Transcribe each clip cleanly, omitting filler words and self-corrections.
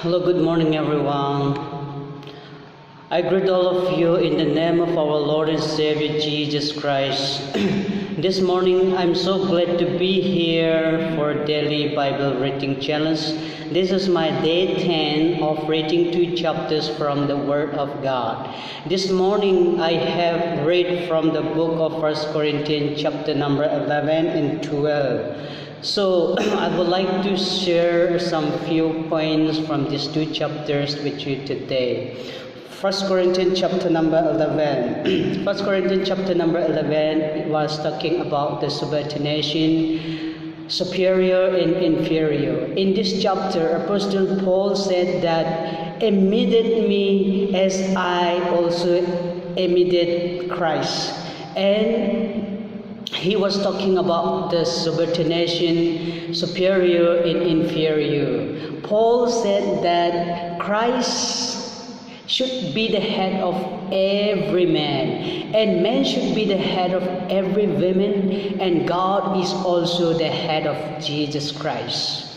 Hello, good morning, everyone. I greet all of you in the name of our Lord and Savior Jesus Christ. This morning, I'm so glad to be here for daily Bible reading challenge. This is my day 10 of reading 2 chapters from the Word of God. This morning, I have read from the book of 1 Corinthians chapter number 11 and 12. So I would like to share some few points from these 2 chapters with you today. 1 Corinthians chapter number 11. 1 Corinthians chapter number 11 was talking about the subordination, superior and inferior. In this chapter, Apostle Paul said that imitate me as I also imitate Christ. And he was talking about the subordination, superior and inferior. Paul said that Christ should be the head of every man, and man should be the head of every woman, and God is also the head of Jesus Christ.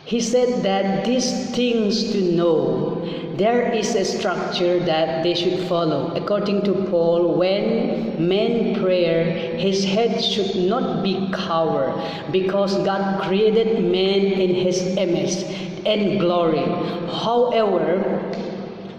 He said that these things to know, there is a structure that they should follow. According to Paul, when man pray, his head should not be covered, because God created man in his image and glory. However,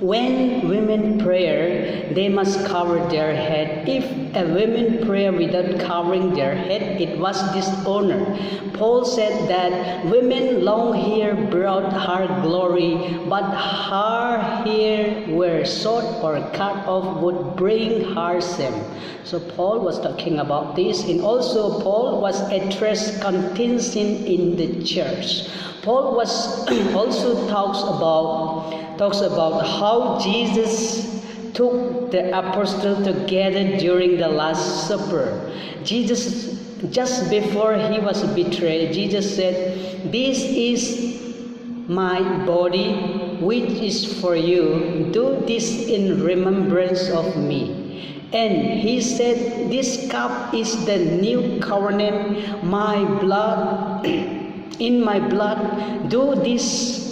when women pray, they must cover their head. If a woman pray without covering their head, it was dishonor. Paul said that women long hair brought her glory, but her hair were short or cut off would bring her shame. So Paul was talking about this, and also Paul was addressed contention in the church. Paul was also talks about how Jesus took the apostles together during the Last Supper. Jesus, just before he was betrayed, Jesus said, "This is my body, which is for you. Do this in remembrance of me." And he said, "This cup is the new covenant, my blood, in my blood. Do this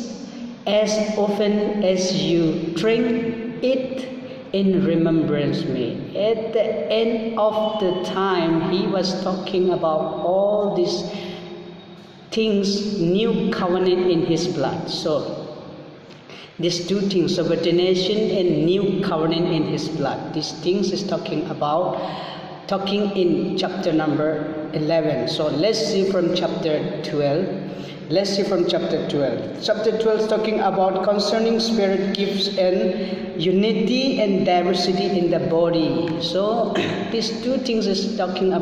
as often as you drink it in remembrance of me." At the end of the time, he was talking about all these things, new covenant in his blood. So these 2 things, subordination and new covenant in his blood. These things is talking in chapter number 11. So let's see from chapter 12. Let's see from chapter 12. Chapter 12 is talking about concerning spirit gifts and unity and diversity in the body. So these 2 things is talking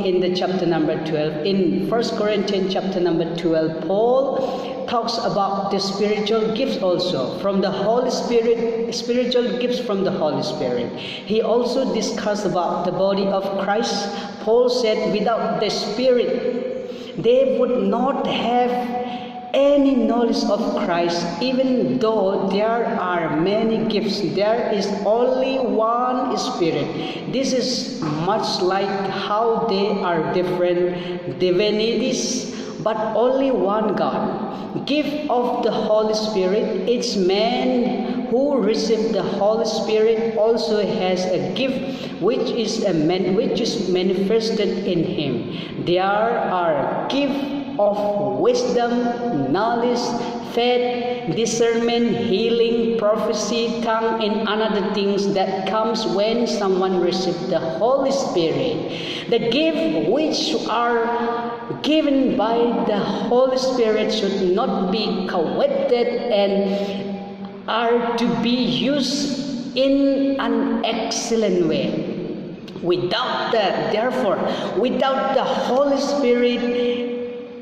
in the chapter number 12. In 1 Corinthians chapter number 12, Paul talks about the spiritual gifts also from the Holy Spirit, spiritual gifts from the Holy Spirit. He also discussed about the body of Christ. Paul said without the Spirit, they would not have any knowledge of Christ. Even though there are many gifts, there is only one Spirit. This is much like how they are different divinities, but only one God. Gift of the Holy Spirit, each man who receives the Holy Spirit also has a gift which is manifested in him. There are gifts of wisdom, knowledge, faith, discernment, healing, prophecy, tongue, and other things that comes when someone receives the Holy Spirit. The gifts which are given by the Holy Spirit should not be coveted and are to be used in an excellent way. Without the Holy Spirit,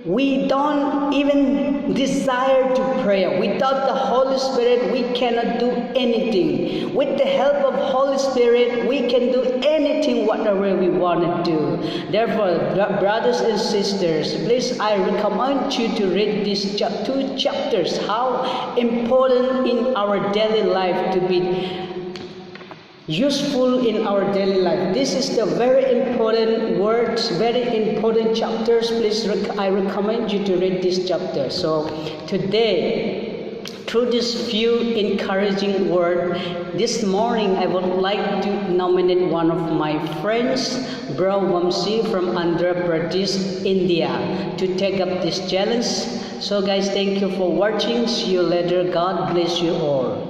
we don't even desire to pray. Without the Holy Spirit, we cannot do anything. With the help of Holy Spirit, we can do anything, whatever we want to do. Therefore, brothers and sisters, please, I recommend you to read these 2 chapters. How important in our daily life to be useful in our daily life. This is the very important words, very important chapters. Please, I recommend you to read this chapter. So today, through this few encouraging words, this morning I would like to nominate one of my friends, Bro Vamsi from Andhra Pradesh, India, to take up this challenge. So guys, thank you for watching. See you later. God bless you all.